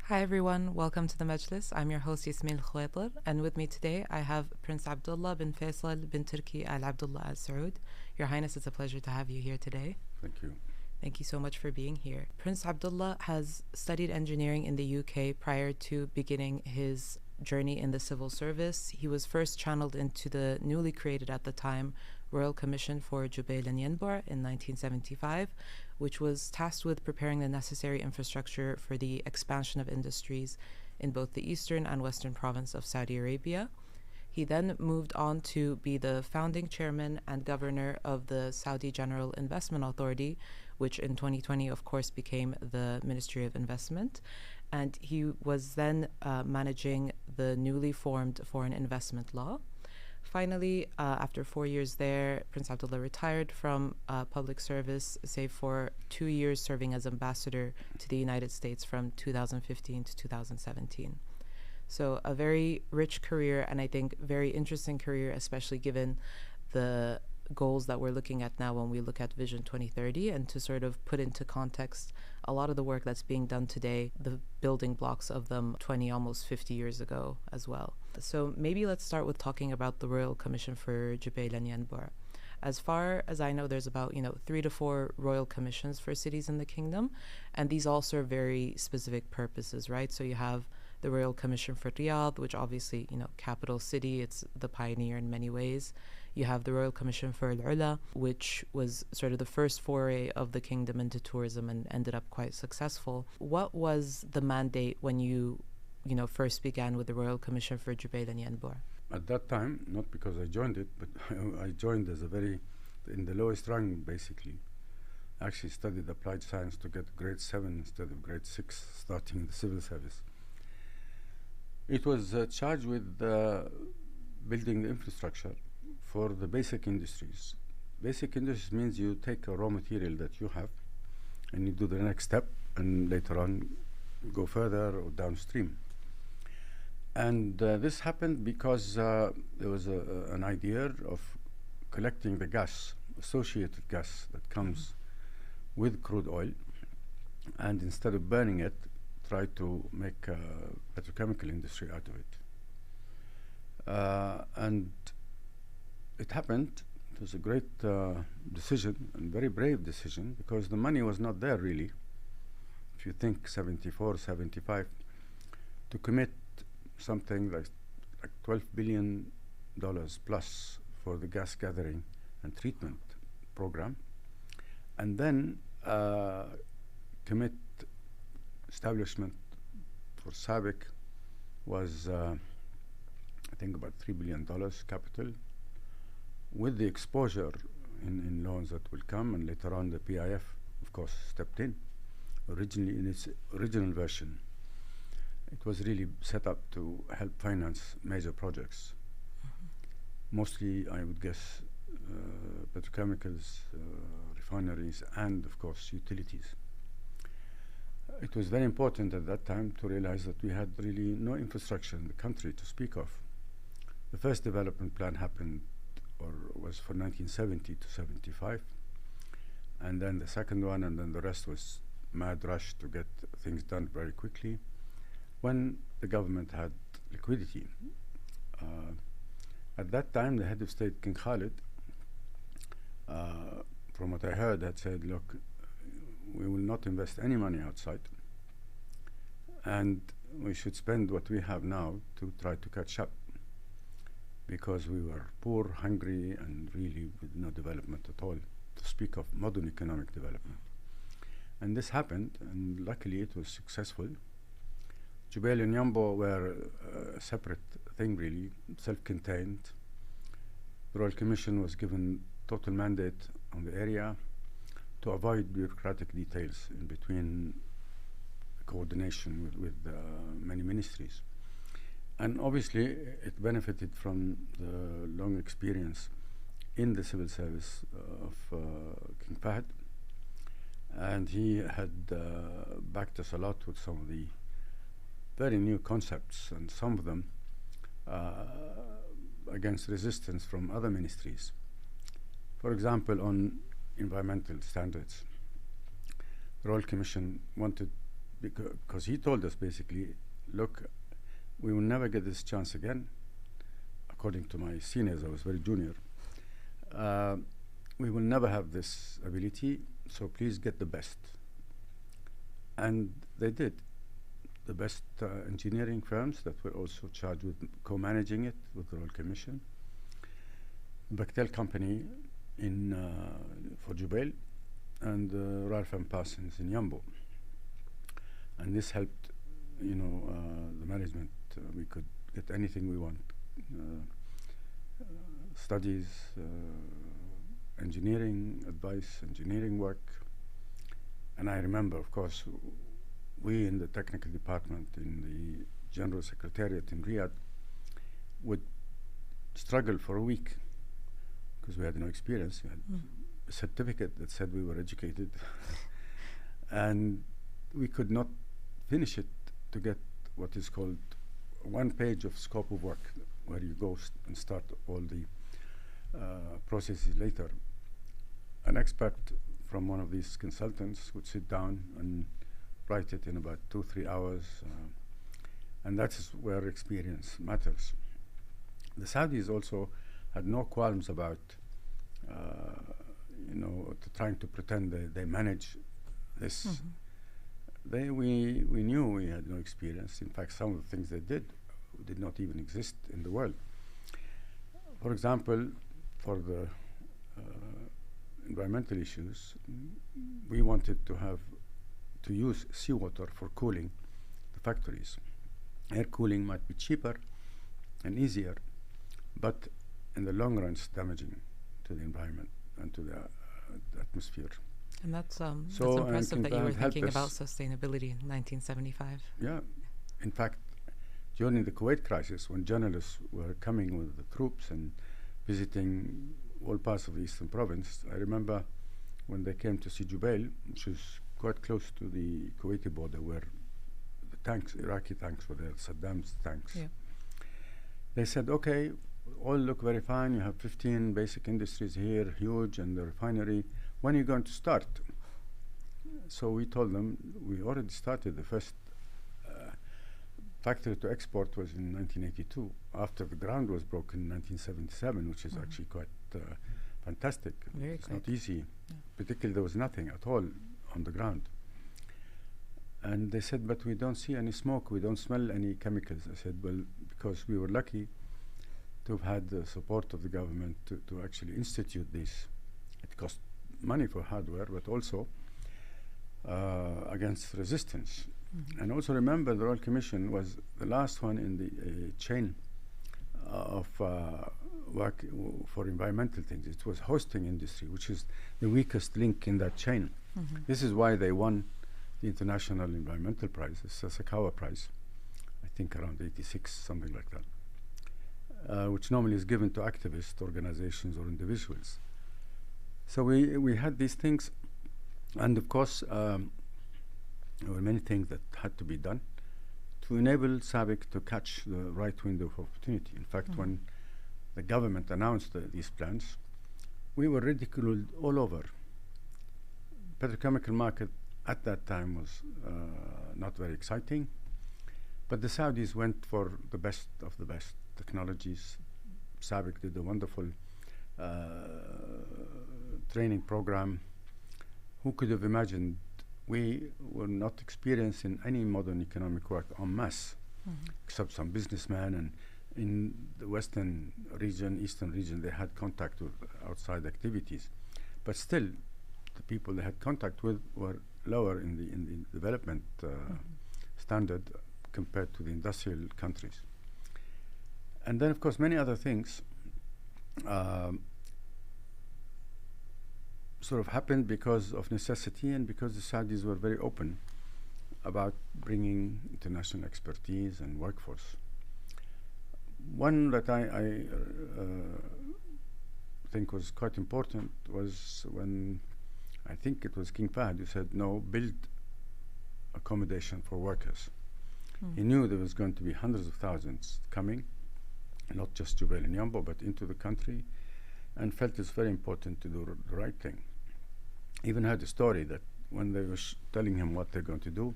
Hi everyone, welcome to the Majlis. I'm your host Yasmin Khwaitr, and with me today I have Prince Abdullah bin Faisal bin Turki Al Abdullah Al Saud. Your Highness, it's a pleasure to have you here today. Thank you. Thank you so much for being here. Prince Abdullah has studied engineering in the UK prior to beginning his journey in the civil service. He was first channeled into the newly created at the time Royal Commission for Jubail Yanbu in 1975, which was tasked with preparing the necessary infrastructure for the expansion of industries in both the eastern and western province of Saudi Arabia. He then moved on to be the founding chairman and governor of the Saudi General Investment Authority, which in 2020, of course, became the Ministry of Investment. And he was then managing the newly formed Foreign Investment Law. Finally, after 4 years there, Prince Abdullah retired from public service, save for 2 years serving as ambassador to the United States from 2015 to 2017. So a very rich career, and I think very interesting career, especially given the goals that we're looking at now when we look at Vision 2030, and to sort of put into context a lot of the work that's being done today, the building blocks of them 20, almost 50 years ago as well. So maybe let's start with talking about the Royal Commission for Jubail Yanbu. As far as I know, there's about 3 to 4 royal commissions for cities in the kingdom, and these all serve very specific purposes, right? So you have the Royal Commission for Riyadh, which obviously, capital city, it's the pioneer in many ways. You have the Royal Commission for Al-Ula, which was sort of the first foray of the kingdom into tourism and ended up quite successful. What was the mandate when you first began with the Royal Commission for Jubail Yanbu? At that time, not because I joined it, but I joined as in the lowest rank, basically. I actually studied applied science to get grade 7 instead of grade 6, starting in the civil service. It was charged with building the infrastructure for the basic industries. Basic industries means you take a raw material that you have and you do the next step, and later on go further or downstream. And this happened because there was an idea of collecting the gas, associated gas that comes with crude oil, and instead of burning it, try to make a petrochemical industry out of it. And it happened. It was a great decision, and very brave decision, because the money was not there really. If you think 74, 75, to commit something like $12 billion plus for the gas gathering and treatment program, and then commit establishment for SABIC was I think about $3 billion capital, with the exposure in loans that will come, and later on the PIF of course stepped in. Originally, in its original version, it was really set up to help finance major projects. Mostly, I would guess, petrochemicals, refineries, and of course utilities. It was very important at that time to realize that we had really no infrastructure in the country to speak of. The first development plan happened, or was for 1970 to 75, and then the second one, and then the rest was mad rush to get things done very quickly when the government had liquidity. At that time, the head of state, King Khalid, from what I heard, had said, look, we will not invest any money outside, and we should spend what we have now to try to catch up, because we were poor, hungry, and really with no development at all, to speak of modern economic development. And this happened, and luckily it was successful. Jubail and Yanbu were a separate thing, really, self-contained. The Royal Commission was given total mandate on the area to avoid bureaucratic details in between coordination with many ministries. And obviously, it benefited from the long experience in the civil service of King Fahd, and he had backed us a lot with some of the very new concepts, and some of them against resistance from other ministries. For example, on environmental standards, the Royal Commission wanted because he told us basically, look, we will never get this chance again. According to my seniors, I was very junior. We will never have this ability, so please get the best. And they did. The best engineering firms that were also charged with co-managing it with the Royal Commission. Bechtel Company for Jubail, and Ralph and Parsons in Yanbu. And this helped, the management. We could get anything we want. Studies, engineering advice, engineering work. And I remember, of course, we in the technical department in the General Secretariat in Riyadh would struggle for a week because we had no experience. We had a certificate that said we were educated and we could not finish it to get what is called one page of scope of work, where you go and start all the processes later. An expert from one of these consultants would sit down and write it in about 2-3 hours, and that's where experience matters. The Saudis also had no qualms about trying to pretend they manage this. We knew we had no experience. In fact, some of the things they did not even exist in the world. For example, for the environmental issues, we wanted to use seawater for cooling the factories. Air cooling might be cheaper and easier, but in the long run it's damaging to the environment and to the atmosphere. And that's impressive that you were thinking about sustainability in 1975. Yeah. In fact, during the Kuwait crisis, when journalists were coming with the troops and visiting all parts of the eastern province, I remember when they came to see Jubail, which is quite close to the Kuwaiti border, where the tanks, Iraqi tanks were there, Saddam's tanks. Yeah. They said, okay, all look very fine. You have 15 basic industries here, huge, and the refinery. When are you going to start? So we told them we already started. The first factory to export was in 1982, after the ground was broken in 1977, which is actually quite fantastic. It's not easy. Yeah. Particularly, there was nothing at all on the ground. And they said, but we don't see any smoke, we don't smell any chemicals. I said, well, because we were lucky to have had the support of the government to actually institute this. It cost money for hardware, but also against resistance. And also remember, the Royal Commission was the last one in the chain of work for environmental things. It was hosting industry, which is the weakest link in that chain. This is why they won the International Environmental Prize, the Sasakawa Prize, I think around 86, something like that, which normally is given to activist organizations or individuals. So we had these things, and of course, there were many things that had to be done to enable SABIC to catch the right window of opportunity. In fact, when the government announced these plans, we were ridiculed all over. Petrochemical market at that time was not very exciting, but the Saudis went for the best of the best technologies. SABIC did a wonderful training program. Who could have imagined? We were not experienced in any modern economic work en masse, except some businessmen, and in the western region, eastern region, they had contact with outside activities. But still, the people they had contact with were lower in the development standard compared to the industrial countries. And then, of course, many other things sort of happened because of necessity and because the Saudis were very open about bringing international expertise and workforce. One that I think was quite important was when, I think it was King Fahd who said, no, build accommodation for workers. He knew there was going to be hundreds of thousands coming, not just Jubail and Yanbu, but into the country, and felt it's very important to do the right thing. Even heard a story that when they were telling him what they're going to do,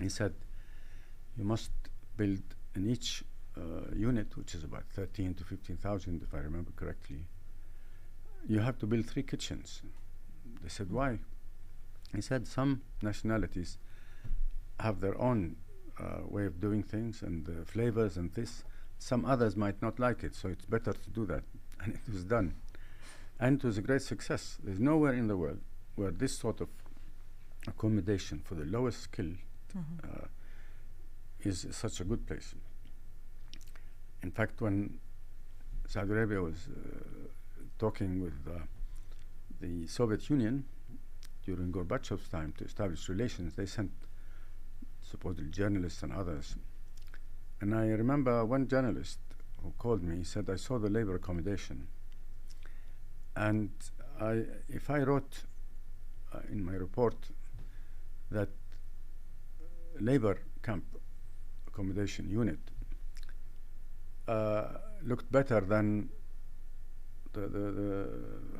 He said, you must build in each unit, which is about 13 to 15,000, if I remember correctly, you have to build 3 kitchens. They said, why? He said, some nationalities have their own way of doing things and flavors and this. Some others might not like it, so it's better to do that. And it was done. And it was a great success. There's nowhere in the world where this sort of accommodation for the lowest skill is such a good place. In fact, when Saudi Arabia was talking with the Soviet Union during Gorbachev's time to establish relations, they sent supposedly journalists and others. And I remember one journalist who called me, he said, I saw the labor accommodation. And if I wrote in my report that labor camp accommodation unit looked better than the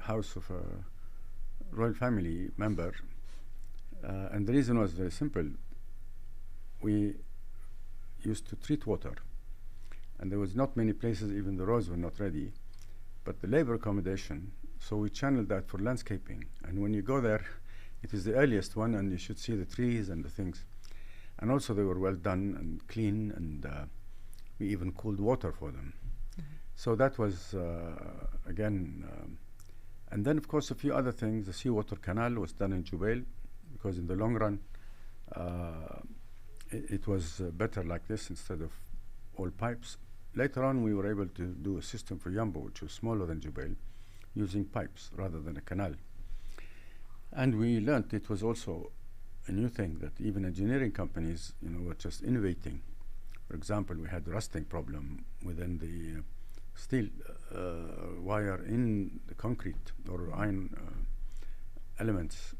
house of a royal family member, and the reason was very simple. We used to treat water, and there was not many places, even the roads were not ready, but the labor accommodation, so we channeled that for landscaping. And when you go there, it is the earliest one, and you should see the trees and the things. And also they were well done and clean, and we even cooled water for them. So that was, again, and then of course a few other things. The seawater canal was done in Jubail, because in the long run, it was better like this instead of all pipes. Later on, we were able to do a system for Yanbu, which was smaller than Jubail, using pipes rather than a canal. And we learned it was also a new thing, that even engineering companies, were just innovating. For example, we had the rusting problem within the steel wire in the concrete or iron elements.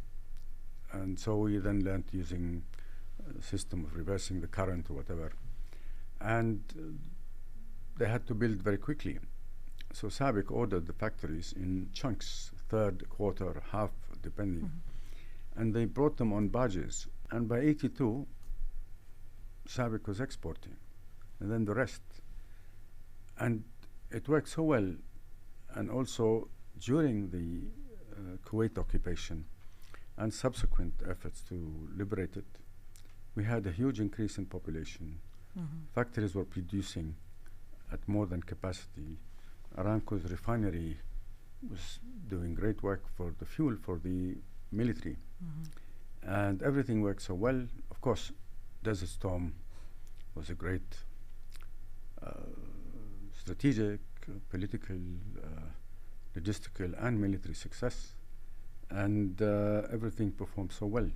And so we then learned using a system of reversing the current or whatever. And they had to build very quickly. So SABIC ordered the factories in chunks, third, quarter, half, depending. And they brought them on barges. And by 82, SABIC was exporting. And then the rest. And it worked so well. And also during the Kuwait occupation and subsequent efforts to liberate it, we had a huge increase in population. Factories were producing at more than capacity. Aramco's refinery was doing great work for the fuel for the military. And everything worked so well. Of course, Desert Storm was a great strategic, political, logistical, and military success. And everything performed so well.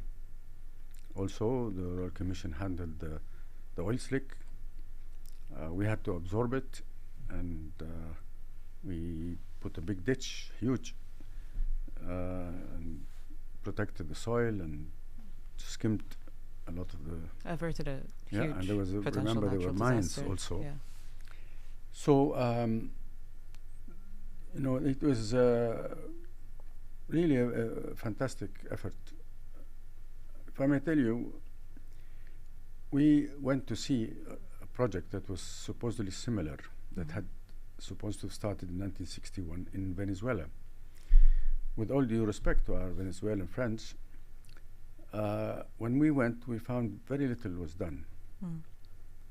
Also, the Royal Commission handled the oil slick. We had to absorb it, and we put a big ditch, huge, and protected the soil and skimmed a lot of the... Averted a huge and there was remember there were mines also. Yeah. So, it was really a fantastic effort. If I may tell you, we went to see a project that was supposedly similar, that had supposed to have started in 1961 in Venezuela. With all due respect to our Venezuelan friends, when we went, we found very little was done.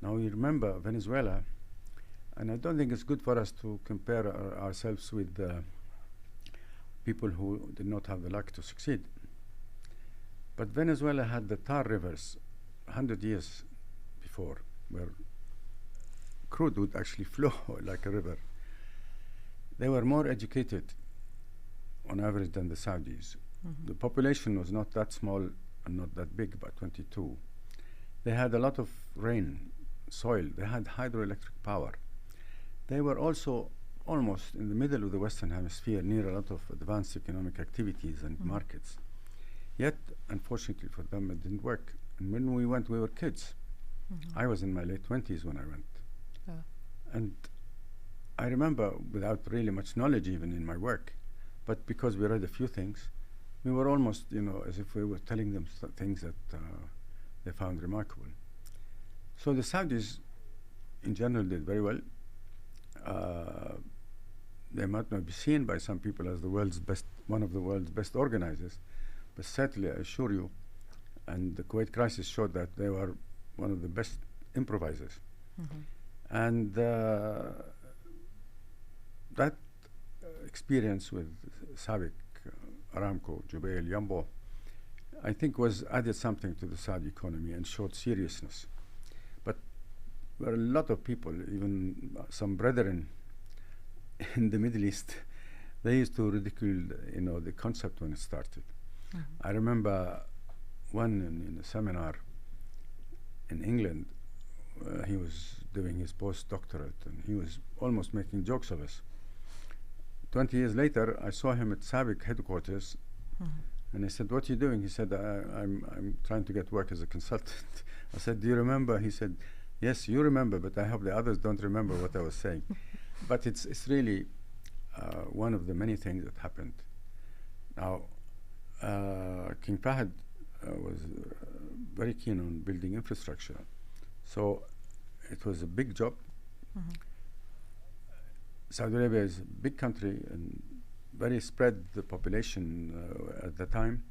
Now you remember Venezuela, and I don't think it's good for us to compare ourselves with people who did not have the luck to succeed. But Venezuela had the tar rivers 100 years before, where crude would actually flow like a river. They were more educated on average than the Saudis. The population was not that small and not that big, about 22. They had a lot of rain, soil. They had hydroelectric power. They were also almost in the middle of the Western Hemisphere, near a lot of advanced economic activities and markets. Yet, unfortunately for them, it didn't work. And when we went, we were kids. I was in my late 20s when I went. And I remember, without really much knowledge even in my work, but because we read a few things, we were almost, as if we were telling them things that they found remarkable. So the Saudis, in general, did very well. They might not be seen by some people as one of the world's best organizers, but certainly, I assure you, and the Kuwait crisis showed that they were one of the best improvisers. Mm-hmm. And that experience with Sabiq Aramco, Jubail Yanbu, I think was added something to the Saudi economy and showed seriousness. But there are a lot of people, even some brethren in the Middle East, they used to ridicule, the concept when it started. Mm-hmm. I remember one in a seminar in England. He was doing his postdoctorate, and he was almost making jokes of us. 20 years later, I saw him at Sabiq headquarters, Mm-hmm. and I said, "What are you doing?" He said, I'm trying to get work as a consultant." I said, "Do you remember?" He said, "Yes, you remember, but I hope the others don't remember what I was saying." But it's really one of the many things that happened. Now, King Fahd was very keen on building infrastructure. So it was a big job. Mm-hmm. Saudi Arabia is a big country and very spread the population at the time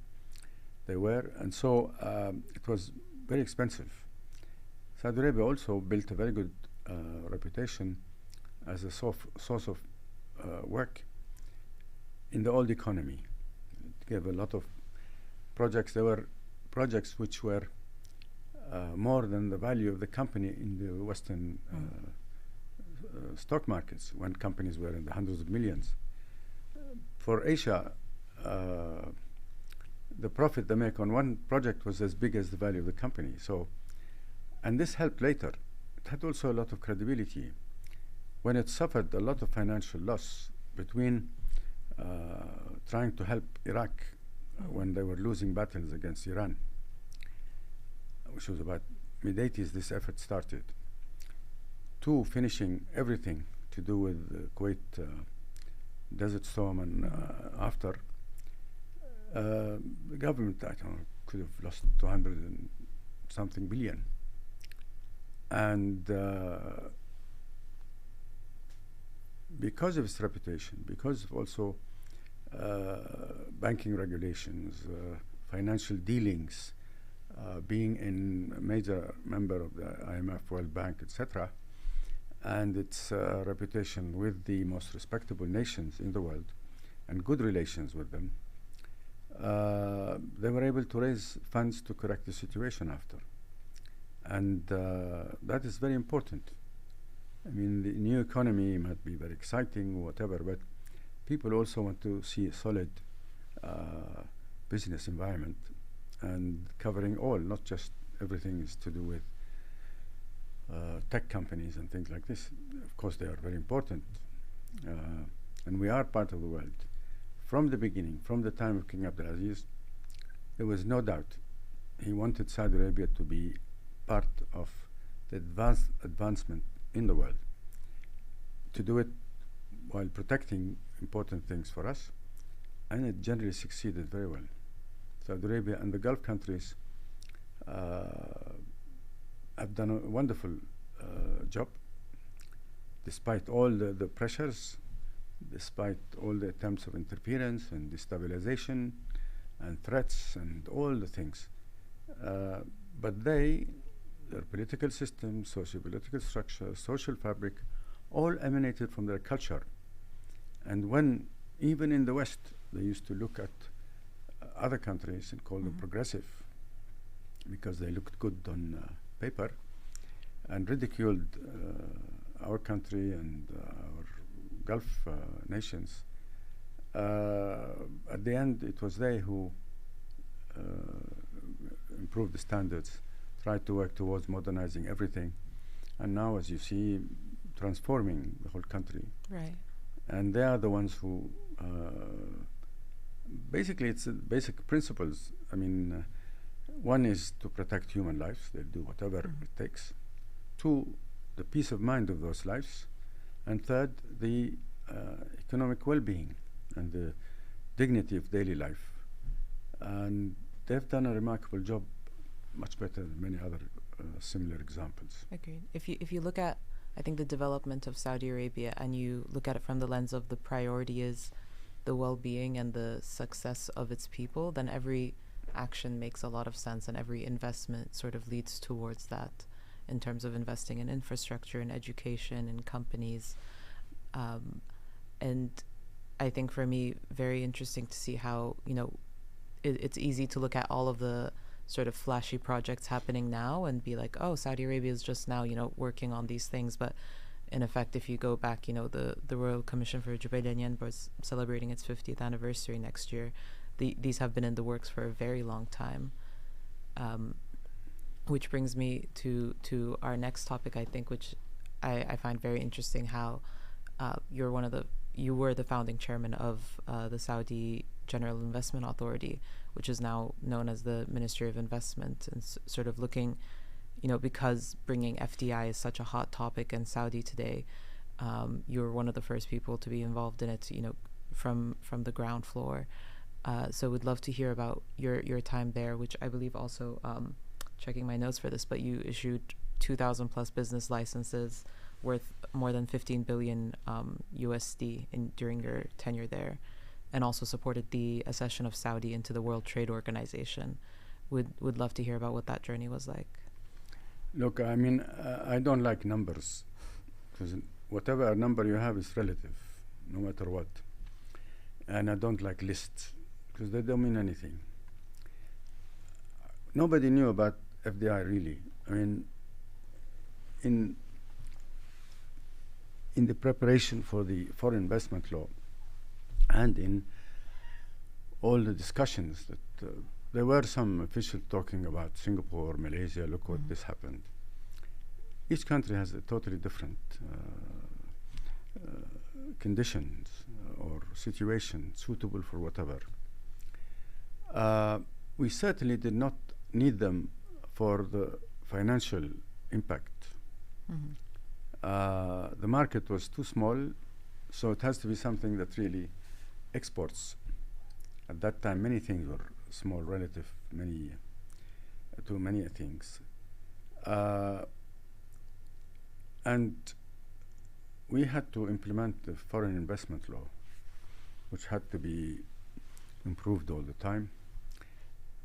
they were, and so it was very expensive. Saudi Arabia also built a very good reputation as a source of work in the old economy. It gave a lot of projects. There were projects which were more than the value of the company in the Western stock markets, when companies were in the hundreds of millions. For Asia, the profit they make on one project was as big as the value of the company. So, and this helped later. It had also a lot of credibility. When it suffered a lot of financial loss between trying to help Iraq when they were losing battles against Iran, which was about mid-80s, this effort started, to finishing everything to do with Kuwait Desert Storm, and after, the government, I don't know, could have lost 200 and something billion. And because of its reputation, because of also banking regulations, financial dealings, being a major member of the IMF, World Bank, etc., and its reputation with the most respectable nations in the world and good relations with them, they were able to raise funds to correct the situation after. And that is very important. I mean, the new economy might be very exciting or whatever, but people also want to see a solid business environment and covering all, not just everything is to do with tech companies and things like this. Of course, they are very important. And we are part of the world. From the beginning, from the time of King Abdulaziz, there was no doubt he wanted Saudi Arabia to be part of the advancement in the world, to do it while protecting important things for us, and it generally succeeded very well. Saudi Arabia and the Gulf countries have done a wonderful job, despite all the pressures, despite all the attempts of interference and destabilization and threats and all the things. But their political system, socio-political structure, social fabric, all emanated from their culture. And when, even in the West, they used to look at other countries and call them progressive because they looked good on paper, and ridiculed our country and our Gulf nations, at the end it was they who improved the standards, tried to work towards modernizing everything, and now, as you see, transforming the whole country. Right. And they are the ones who basically, it's basic principles. I mean, one is to protect human lives. They'll do whatever it takes. Two, the peace of mind of those lives. And third, the economic well-being and the dignity of daily life. And they've done a remarkable job much better than many other similar examples. Agreed. If you look at, I think, the development of Saudi Arabia, and you look at it from the lens of the priority is the well-being and the success of its people, then every action makes a lot of sense, and every investment sort of leads towards that, in terms of investing in infrastructure, in education, in companies. And I think for me, very interesting to see how, it's easy to look at all of the sort of flashy projects happening now and be like, oh, Saudi Arabia is just now, working on these things. But in effect, if you go back, the Royal Commission for Jubail Yanbu is celebrating its 50th anniversary next year. These have been in the works for a very long time. Which brings me to our next topic, I think, which I find very interesting, how you were the founding chairman of the Saudi General Investment Authority, which is now known as the Ministry of Investment, and sort of looking, because bringing FDI is such a hot topic in Saudi today, you're one of the first people to be involved in it, from the ground floor. So we'd love to hear about your time there, which I believe also, checking my notes for this, but you issued 2,000 plus business licenses worth more than 15 billion USD during your tenure there, and also supported the accession of Saudi into the World Trade Organization. Would love to hear about what that journey was like. Look, I mean, I don't like numbers, because whatever number you have is relative, no matter what. And I don't like lists, because they don't mean anything. Nobody knew about FDI, really. I mean, in the preparation for the foreign investment law, and in all the discussions that there were some officials talking about Singapore, Malaysia, look what this happened. Each country has a totally different conditions or situation suitable for whatever. We certainly did not need them for the financial impact. The market was too small, so it has to be something that really exports. At that time, many things were small relative to many things. And we had to implement the foreign investment law, which had to be improved all the time.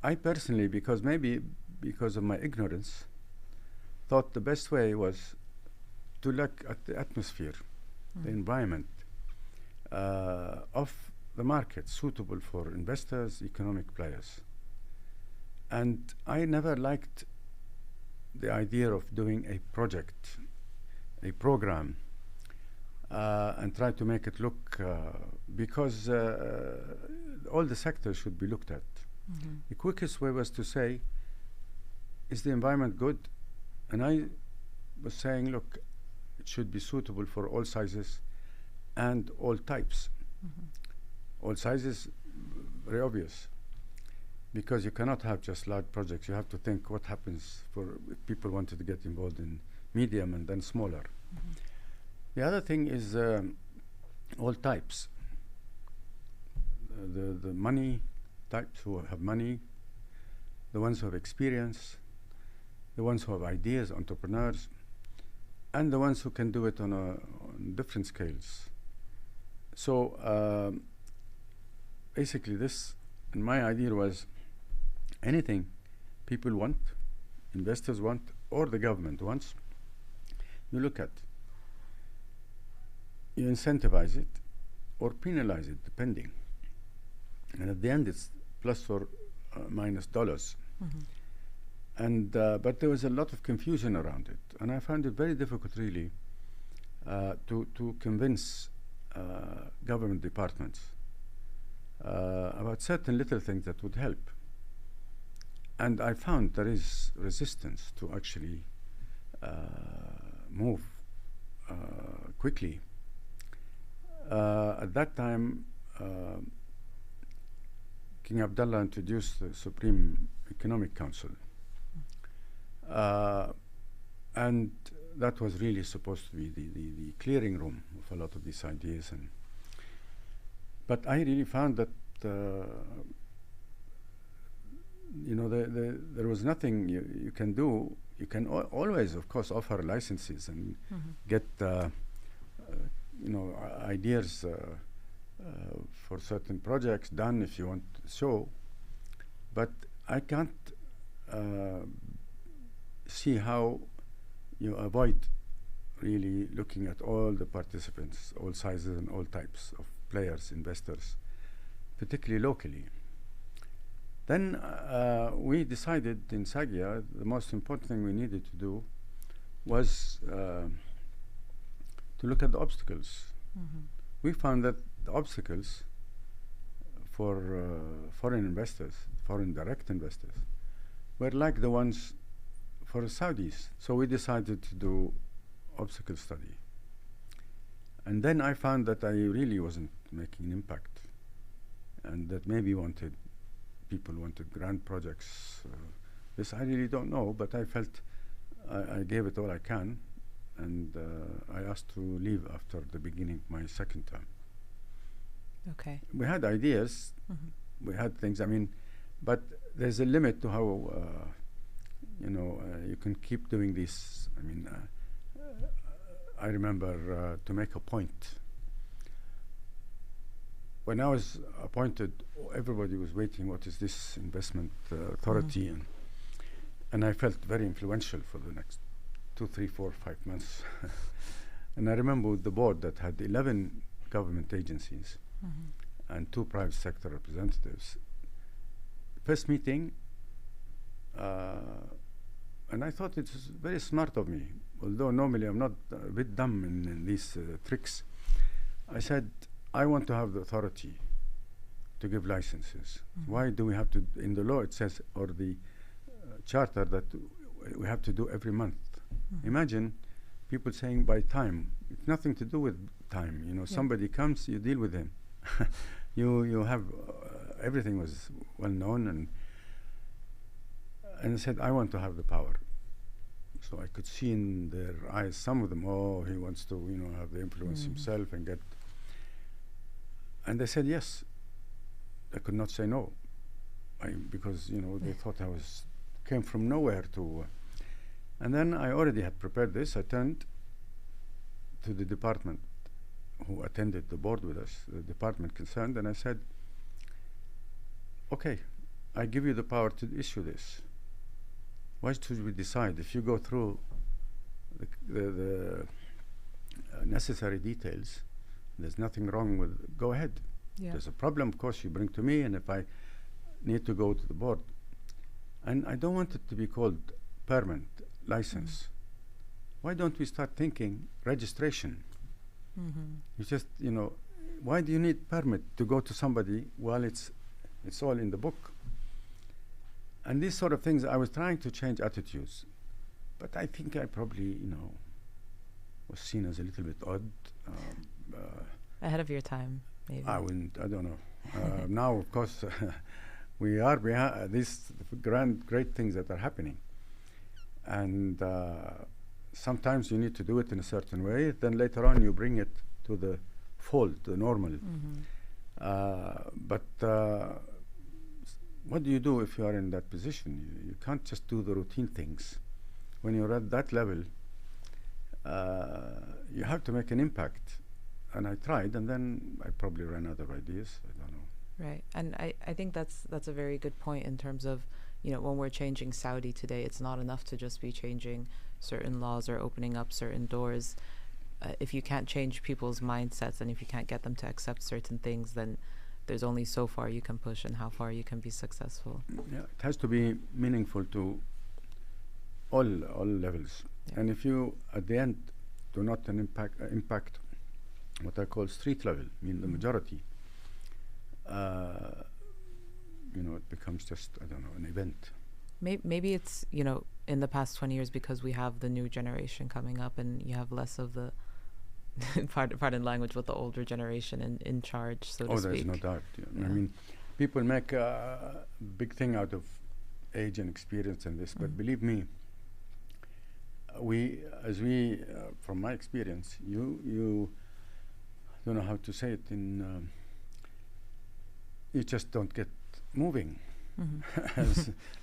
I personally, because of my ignorance, thought the best way was to look at the atmosphere, the environment of the market suitable for investors, economic players. And I never liked the idea of doing a project, a program, and try to make it look, because all the sectors should be looked at. The quickest way was to say, is the environment good? And I was saying, look, it should be suitable for all sizes and all types. All sizes, very obvious, because you cannot have just large projects. You have to think what happens if people wanted to get involved in medium and then smaller. The other thing is all types. The money types who have money, the ones who have experience, the ones who have ideas, entrepreneurs, and the ones who can do it on different scales. So basically this, and my idea was, anything people want, investors want, or the government wants, you look at. You incentivize it or penalize it, depending. And at the end, it's plus or minus dollars. And but there was a lot of confusion around it, and I found it very difficult, really, to convince government departments about certain little things that would help. And I found there is resistance to actually move quickly. At that time, King Abdullah introduced the Supreme Economic Council. And that was really supposed to be the clearing room of a lot of these ideas. But I really found that there was nothing you can do. You can always, of course, offer licenses and get ideas for certain projects done if you want to show. But I can't see how you avoid really looking at all the participants, all sizes and all types of players, investors, particularly locally. Then we decided in Sagia the most important thing we needed to do was to look at the obstacles. We found that the obstacles for foreign investors, foreign direct investors, were like the ones for Saudis. So we decided to do obstacle study. And then I found that I really wasn't making an impact, and that maybe people wanted grand projects. This I really don't know, but I felt I gave it all I can, and I asked to leave after the beginning my second term. Okay. We had ideas, we had things, but there's a limit to how you can keep doing this. I remember to make a point. When I was appointed, everybody was waiting, what is this investment authority? And I felt very influential for the next 2, 3, 4, 5 months. And I remember with the board that had 11 government agencies and 2 private sector representatives. First meeting, and I thought it was very smart of me, although normally I'm not a bit dumb in these tricks. I said, I want to have the authority to give licenses. Why do we have to, in the law it says, or the charter, that we have to do every month. Imagine people saying by time. It's nothing to do with time. Somebody comes, you deal with him. you have, everything was well known, and I said, I want to have the power. So I could see in their eyes, some of them, he wants to, have the influence himself and get. And they said yes. I could not say no, because they thought I came from nowhere to. And then I already had prepared this. I turned to the department who attended the board with us, the department concerned, and I said, okay, I give you the power to issue this. Why should we decide? If you go through the necessary details, there's nothing wrong with, go ahead. Yeah. There's a problem, of course, you bring to me, and if I need to go to the board. And I don't want it to be called permanent license. Why don't we start thinking registration? You just, why do you need permit to go to somebody while it's all in the book? And these sort of things, I was trying to change attitudes, but I think I probably, was seen as a little bit odd. Ahead of your time, maybe. I don't know. Now, of course, we are these great things that are happening. And sometimes you need to do it in a certain way, then later on you bring it to the fold, the normal. But what do you do if you are in that position? You can't just do the routine things. When you're at that level, you have to make an impact. And I tried, and then I probably ran out of ideas. I don't know. Right, and I think that's a very good point in terms of, when we're changing Saudi today, it's not enough to just be changing certain laws or opening up certain doors. If you can't change people's mindsets, and if you can't get them to accept certain things, then there's only so far you can push and how far you can be successful. Yeah, it has to be meaningful to all levels. Yeah. And if you, at the end, do not impact what I call street level, the majority, it becomes just, an event. Maybe it's, in the past 20 years, because we have the new generation coming up and you have less of the, pardon language, with the older generation in charge, so to speak. There's no doubt. Yeah. People make a big thing out of age and experience and this, but believe me, from my experience, you don't know how to say it you just don't get moving.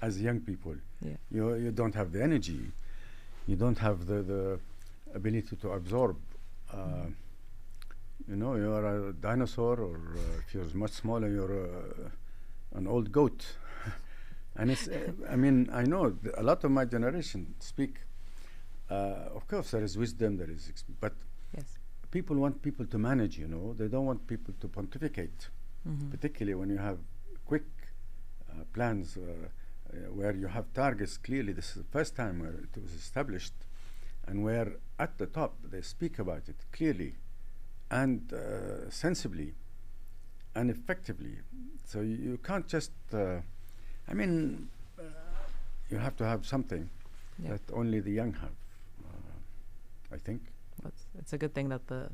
as young people. Yeah. You don't have the energy. You don't have the ability to absorb. You know, you're a dinosaur, or if you're much smaller, you're an old goat. And it's, I mean, I know a lot of my generation speak. Of course, there is wisdom, there is, but Yes. people want people to manage, you know. They don't want people to pontificate, particularly when you have quick plans where you have targets clearly. This is the first time where it was established, and where at the top they speak about it clearly and sensibly and effectively. So you can't just, I mean, you have to have something that only the young have, I think. Well, it's a good thing that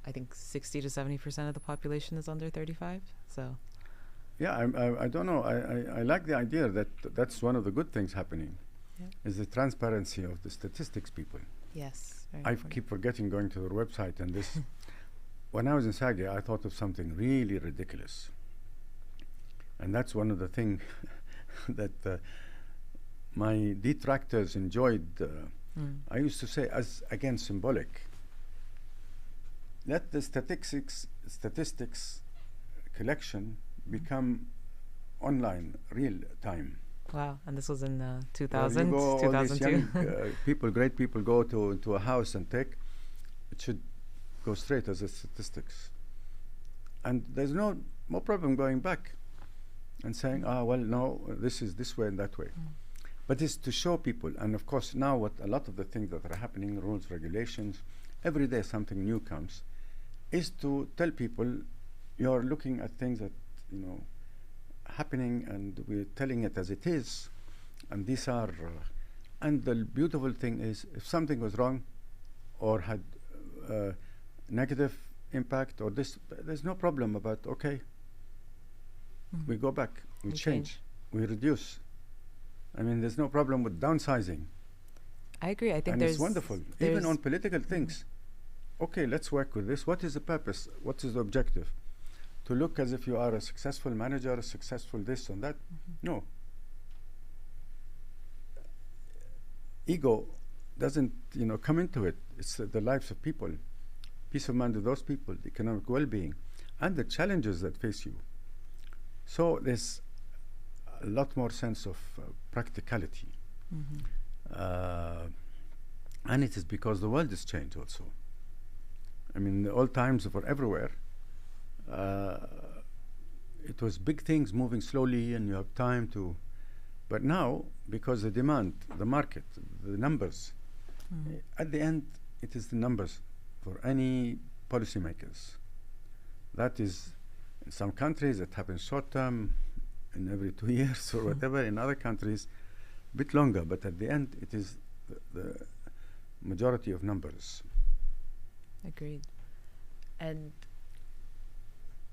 I think 60 to 70% of the population is under 35. So. Yeah, I don't know. I like the idea that that's one of the good things happening, is the transparency of the statistics people. Yes. I keep forgetting going to their website, and this. When I was in Saudi, I thought of something really ridiculous, and that's one of the things that my detractors enjoyed. I used to say, as again symbolic. Let the statistics collection become online, real time. Wow, and this was in 2000, 2002. People, great people, go to a house and take. It should go straight as a statistics, and there's no problem going back and saying, well, no, this is this way and that way. But it's to show people, and of course now what a lot of the things that are happening, rules, regulations, every day something new comes, is to tell people you're looking at things that, you know, happening, and we're telling it as it is, and these are and the beautiful thing is, if something was wrong or had negative impact or this, there's no problem about, okay, we go back, we change, we reduce. I mean, there's no problem with downsizing. I agree. I think and there's it's wonderful, even on political things. Okay, let's work with this. What is the purpose? What is the objective? To look as if you are a successful manager, a successful this and that? No. Ego doesn't, you know, come into it. It's the lives of people, peace of mind of those people, the economic well-being, and the challenges that face you. So there's a lot more sense of practicality. And it is because the world has changed also. I mean, the old times were everywhere. It was big things moving slowly, and you have time to. But now, because the demand, the market, the numbers, at the end, it is the numbers for any policymakers. That is, in some countries, it happens short term, in every 2 years or whatever. In other countries, a bit longer. But at the end, it is the majority of numbers. Agreed. And,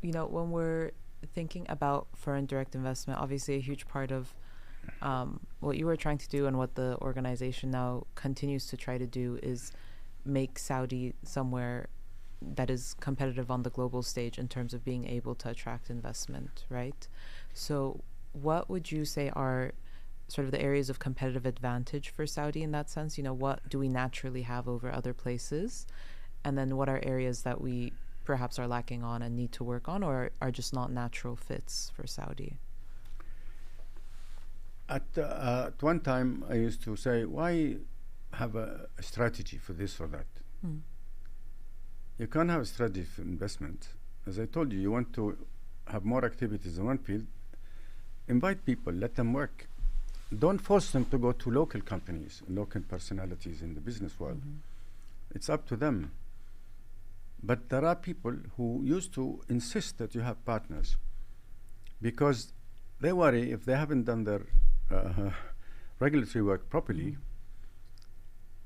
you know, when we're thinking about foreign direct investment, obviously a huge part of what you were trying to do and what the organization now continues to try to do is make Saudi somewhere that is competitive on the global stage in terms of being able to attract investment, right? So what would you say are sort of the areas of competitive advantage for Saudi in that sense? You know, what do we naturally have over other places? And then what are areas that we perhaps are lacking on and need to work on, or are just not natural fits for Saudi? At one time, I used to say, why have a strategy for this or that? You can't have a strategy for investment. As I told you, you want to have more activities in one field, invite people, let them work. Don't force them to go to local companies, local personalities in the business world. It's up to them. But there are people who used to insist that you have partners because they worry if they haven't done their regulatory work properly,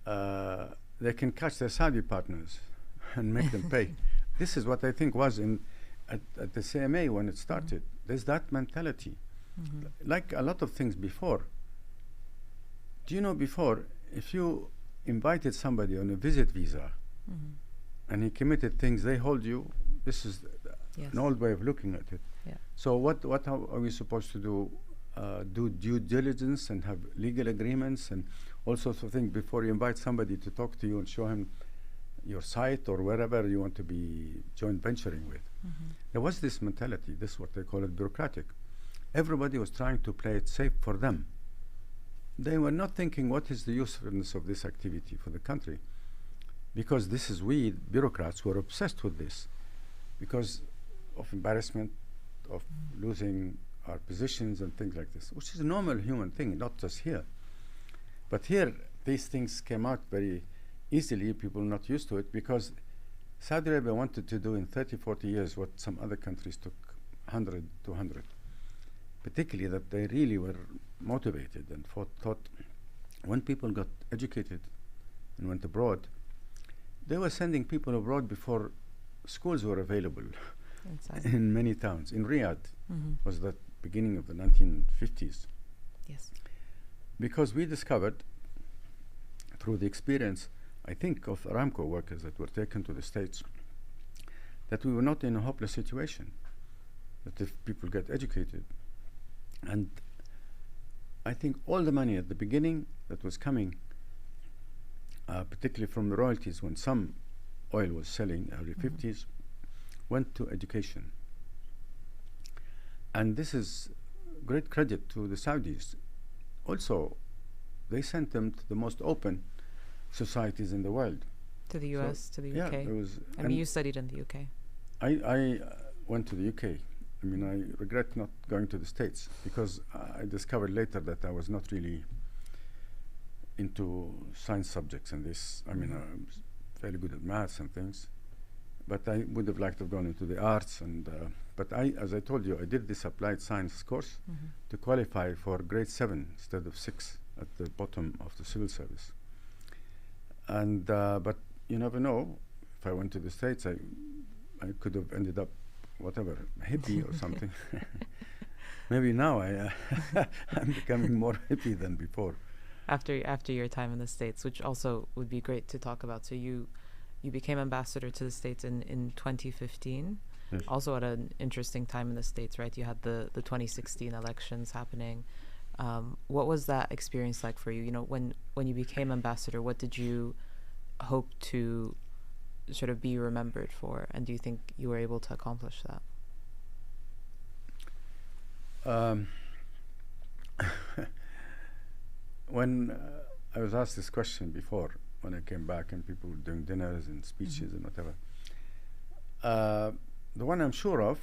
they can catch their Saudi partners and make them pay. This is what I think was at the CMA when it started. There's that mentality. Like a lot of things before. Do you know before, if you invited somebody on a visit visa and he committed things, they hold you. This is an old way of looking at it. So what are we supposed to do do due diligence and have legal agreements and all sorts of things before you invite somebody to talk to you and show him your site or wherever you want to be joint venturing with. There was this mentality, this is what they call it bureaucratic. Everybody was trying to play it safe for them. They were not thinking what is the usefulness of this activity for the country, because this is we bureaucrats who are obsessed with this because of embarrassment, of losing our positions and things like this, which is a normal human thing, not just here. But here, these things came out very easily, people not used to it, because Saudi Arabia wanted to do in 30, 40 years what some other countries took 100, 200. Particularly that they really were motivated and thought when people got educated and went abroad, they were sending people abroad before schools were available in many towns. In Riyadh was the beginning of the 1950s. Yes. Because we discovered through the experience, I think, of Aramco workers that were taken to the States, that we were not in a hopeless situation, that if people get educated. And I think all the money at the beginning that was coming, particularly from the royalties when some oil was selling, early 50s, went to education. And this is great credit to the Saudis. Also, they sent them to the most open societies in the world. To the US, to the UK. Yeah, there was I mean, you studied in the UK. I went to the UK. I mean, I regret not going to the States because I discovered later that I was not really into science subjects and this. I mean, I was fairly good at maths and things, but I would have liked to have gone into the arts. And but as I told you, I did this applied science course to qualify for grade 7 instead of 6 at the bottom of the civil service. And but you never know. If I went to the States, I could have ended up whatever, hippie or something. Maybe now I'm becoming more hippie than before. After your time in the States, which also would be great to talk about. So you became ambassador to the States in 2015. Yes. Also at an interesting time in the States, right? You had the 2016 elections happening. What was that experience like for you? You know, when you became ambassador, what did you hope to sort of be remembered for, and do you think you were able to accomplish that? When I was asked this question before, when I came back and people were doing dinners and speeches and whatever, the one I'm sure of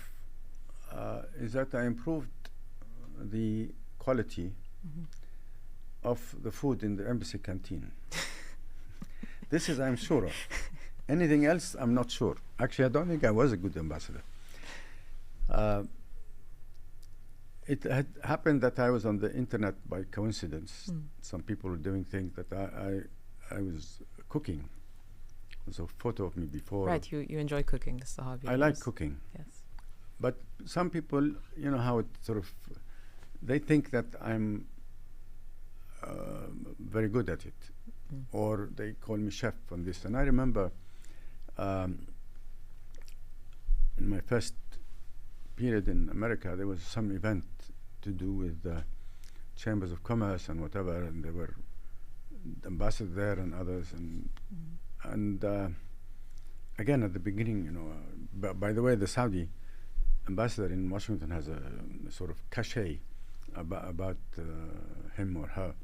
is that I improved the quality of the food in the embassy canteen. This is I'm sure of. Anything else, I'm not sure. Actually, I don't think I was a good ambassador. It had happened that I was on the internet by coincidence. Some people were doing things that I was cooking. There's a photo of me before. Right, you enjoy cooking. This is a hobby. I like cooking. Yes. But some people, you know how it sort of, they think that I'm very good at it. Or they call me chef on this. And I remember in my first period in America, there was some event to do with chambers of commerce and whatever, and there were ambassadors there and others, and again at the beginning, you know. By the way, the Saudi ambassador in Washington has a sort of cachet about him or her.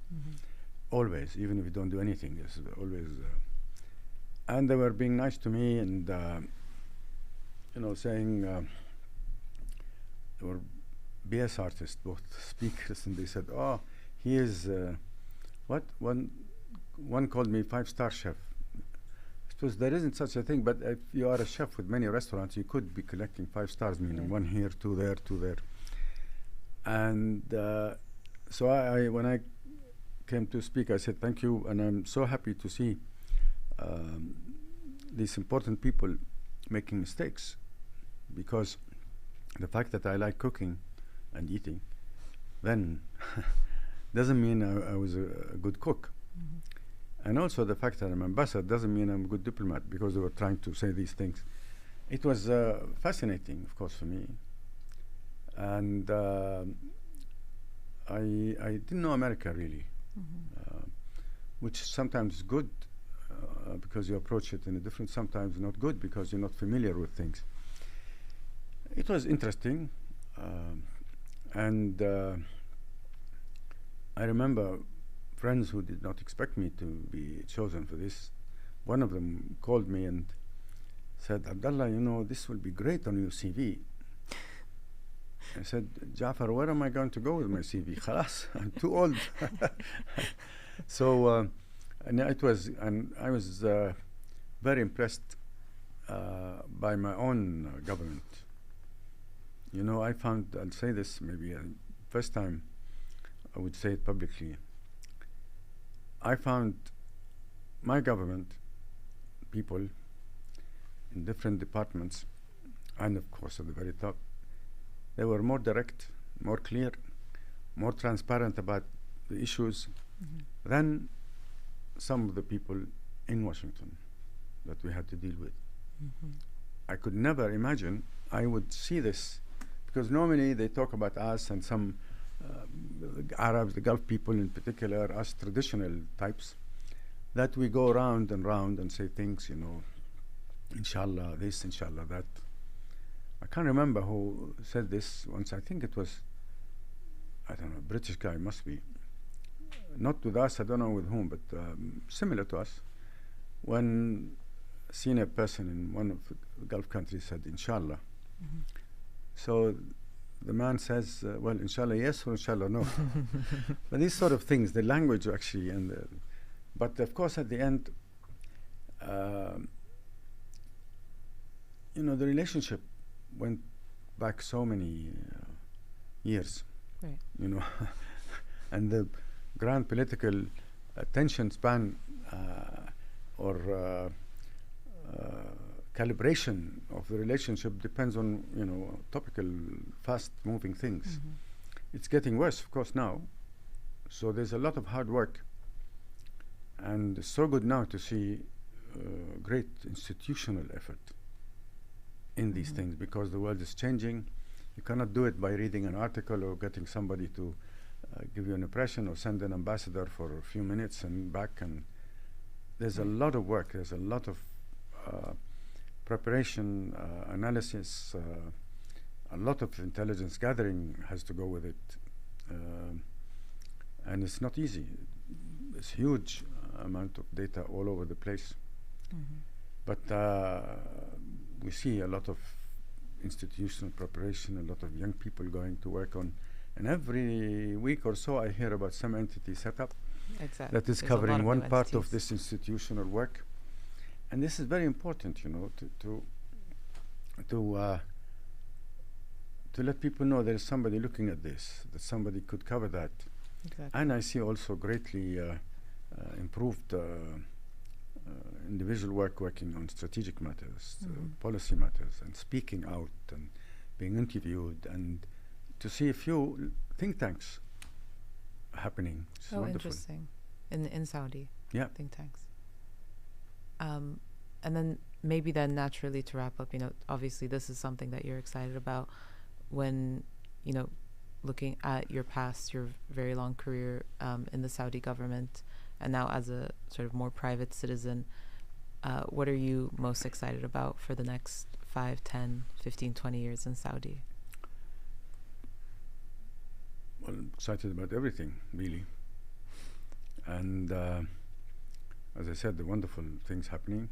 Always, even if you don't do anything, there's always. And they were being nice to me and, you know, saying they were BS artists, both speakers, and they said, "Oh, he is what one called me 5-star chef." I suppose there isn't such a thing, but if you are a chef with many restaurants, you could be collecting 5 stars, meaning one here, 2 there, 2 there. And so I when I came to speak, I said thank you, and I'm so happy to see these important people making mistakes, because the fact that I like cooking and eating then doesn't mean I was a good cook. And also the fact that I'm ambassador doesn't mean I'm a good diplomat, because they were trying to say these things. It was fascinating, of course, for me. And I didn't know America really, which sometimes is good because you approach it in a different, sometimes not good because you're not familiar with things. It was interesting, and I remember friends who did not expect me to be chosen for this. One of them called me and said, Abdullah, you know, this will be great on your CV. I said, Jafar, where am I going to go with my CV? Khalas, I'm too old. So, and I was very impressed by my own government. You know, I found, I'll say this maybe first time I would say it publicly. I found my government, people in different departments, and of course at the very top, they were more direct, more clear, more transparent about the issues than some of the people in Washington that we had to deal with. I could never imagine I would see this, because normally they talk about us and some Arabs, the Gulf people in particular, us traditional types, that we go round and round and say things, you know, inshallah this, inshallah that. I can't remember who said this once. I think it was, I don't know, a British guy, must be. Not with us, I don't know with whom, but similar to us. When a senior person in one of the Gulf countries said, inshallah. So the man says, well, inshallah yes or inshallah no. But these sort of things, the language actually, but of course at the end, you know, the relationship went back so many years, right. You know, and the grand political attention span or calibration of the relationship depends on, you know, topical, fast-moving things. It's getting worse, of course, now. So there's a lot of hard work, and it's so good now to see great institutional effort in these things, because the world is changing. You cannot do it by reading an article or getting somebody to give you an impression or send an ambassador for a few minutes and back. And there's a lot of work. There's a lot of preparation, analysis, a lot of intelligence gathering has to go with it. And it's not easy. There's huge amount of data all over the place. But we see a lot of institutional preparation, a lot of young people going to work on, and every week or so I hear about some entity set up that is covering one part of this institutional work. And this is very important, you know, to let people know there is somebody looking at this, that somebody could cover that. And I see also greatly improved individual working on strategic matters, policy matters, and speaking out and being interviewed, and to see a few think tanks happening. So wonderful. Interesting. In Saudi, think tanks. And then maybe then naturally to wrap up, you know, obviously this is something that you're excited about when, you know, looking at your past, your very long career in the Saudi government, and now as a sort of more private citizen, what are you most excited about for the next 5, 10, 15, 20 years in Saudi? Well, I'm excited about everything, really. And as I said, the wonderful things happening.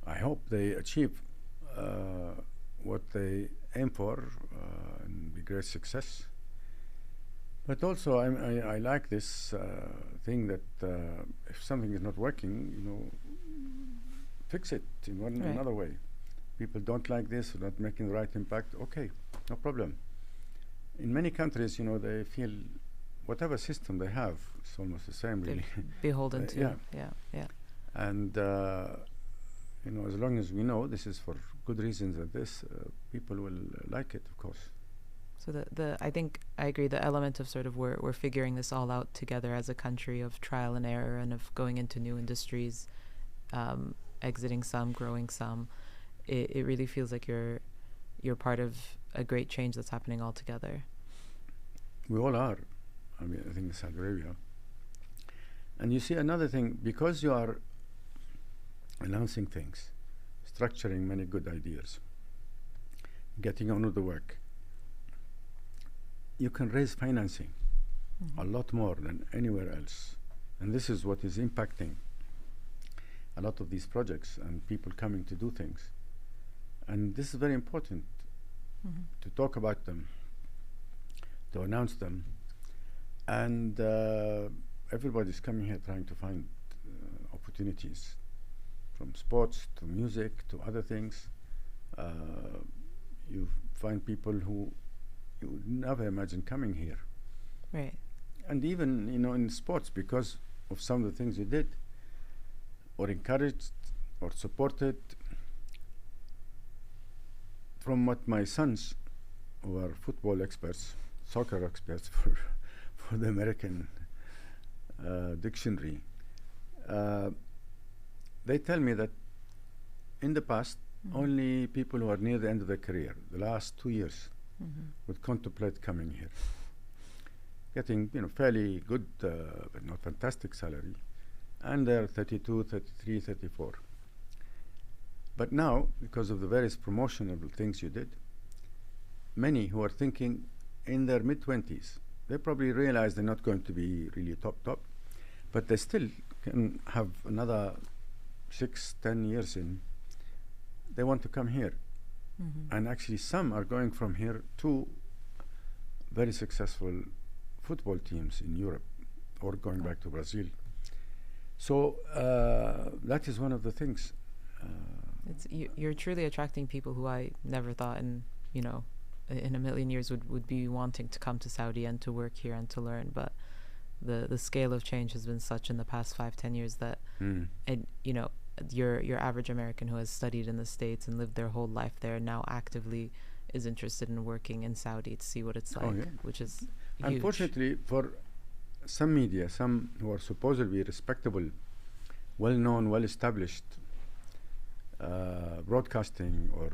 I hope they achieve what they aim for and be great success. But also, I like this thing that if something is not working, you know, fix it in one another way. People don't like this, or not making the right impact. Okay, no problem. In many countries, you know, they feel whatever system they have, it's almost the same, really. Beholden to. Yeah. And you know, as long as we know this is for good reasons, and this people will like it, of course. So I think I agree. The element of sort of we're figuring this all out together as a country, of trial and error, and of going into new industries, exiting some, growing some. It really feels like you're part of a great change that's happening all together. We all are. I mean, I think Saudi Arabia. And you see another thing, because you are announcing things, structuring many good ideas, getting on with the work, you can raise financing a lot more than anywhere else. And this is what is impacting a lot of these projects and people coming to do things. And this is very important to talk about them, to announce them. And everybody's coming here trying to find opportunities, from sports to music to other things. You find people who you would never imagine coming here. Right. And even, you know, in sports, because of some of the things you did, or encouraged, or supported. From what my sons, who are football experts, soccer experts for the American dictionary, they tell me that in the past, only people who are near the end of their career, the last 2 years, would contemplate coming here, getting, you know, fairly good, but not fantastic salary, and they're 32, 33, 34. But now, because of the various promotional things you did, many who are thinking in their mid-20s, they probably realize they're not going to be really top, but they still can have another 6, 10 years in. They want to come here. And actually some are going from here to very successful football teams in Europe, or going back to Brazil. So that is one of the things. You're truly attracting people who I never thought in a million years would be wanting to come to Saudi and to work here and to learn. But the scale of change has been such in the past 5-10 years that your average American who has studied in the States and lived their whole life there now actively is interested in working in Saudi to see what it's like, which is huge. Unfortunately, for some media, some who are supposedly respectable, well-known, well-established broadcasting or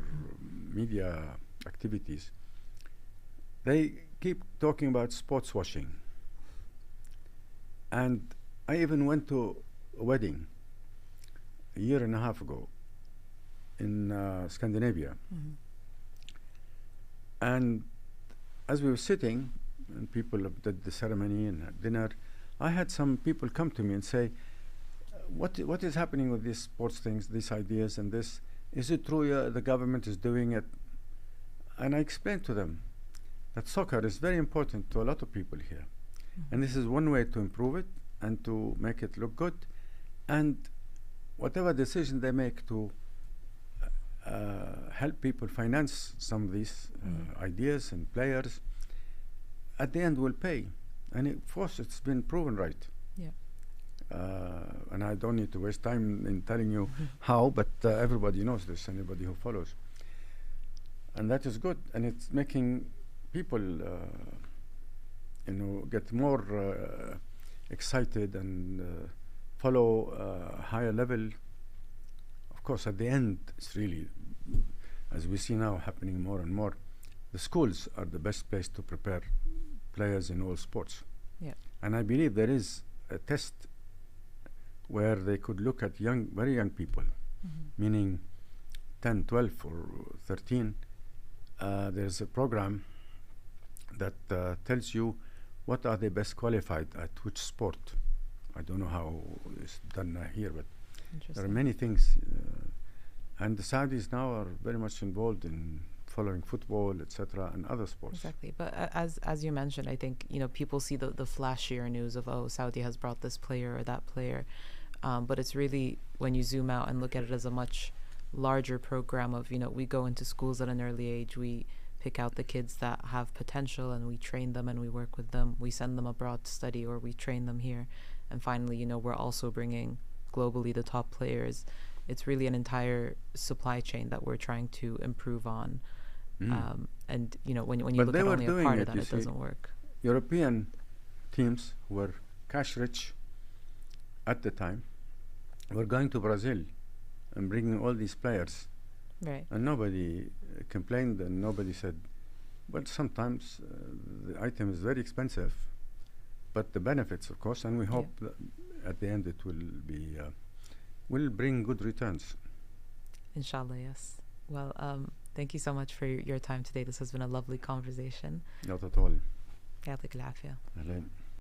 media activities, they keep talking about sports washing. And I even went to a wedding a year and a half ago in Scandinavia. And as we were sitting, and people did the ceremony and had dinner, I had some people come to me and say, what is happening with these sports things, these ideas and this? Is it true the government is doing it? And I explained to them that soccer is very important to a lot of people here. And this is one way to improve it and to make it look good. And whatever decision they make to help people finance some of these ideas and players, at the end will pay. And of course, it's been proven right. Yeah. And I don't need to waste time in telling you how, but everybody knows this, anybody who follows. And that is good, and it's making people get more excited and follow higher level. Of course, at the end, it's really, as we see now happening more and more, the schools are the best place to prepare players in all sports. Yeah. And I believe there is a test where they could look at very young people, meaning 10, 12 or 13. There's a program that tells you what are they best qualified at which sport. I don't know how it's done here, but there are many things. And the Saudis now are very much involved in following football, etc., and other sports. Exactly. But as you mentioned, I think people see the flashier news of, oh, Saudi has brought this player or that player, but it's really, when you zoom out and look at it as a much larger program of, we go into schools at an early age, we pick out the kids that have potential and we train them and we work with them, we send them abroad to study or we train them here, and finally we're also bringing globally the top players. It's really an entire supply chain that we're trying to improve on. And when you look at only a part of that, it doesn't work. European teams were cash rich at the time were going to Brazil and bringing all these players, right? And nobody complained, and nobody said, well, sometimes the item is very expensive, but the benefits, of course, and we hope that at the end it will bring good returns. Inshallah, yes. Well, thank you so much for your time today. This has been a lovely conversation. Not at all. يعطيك العافية. أهلاً.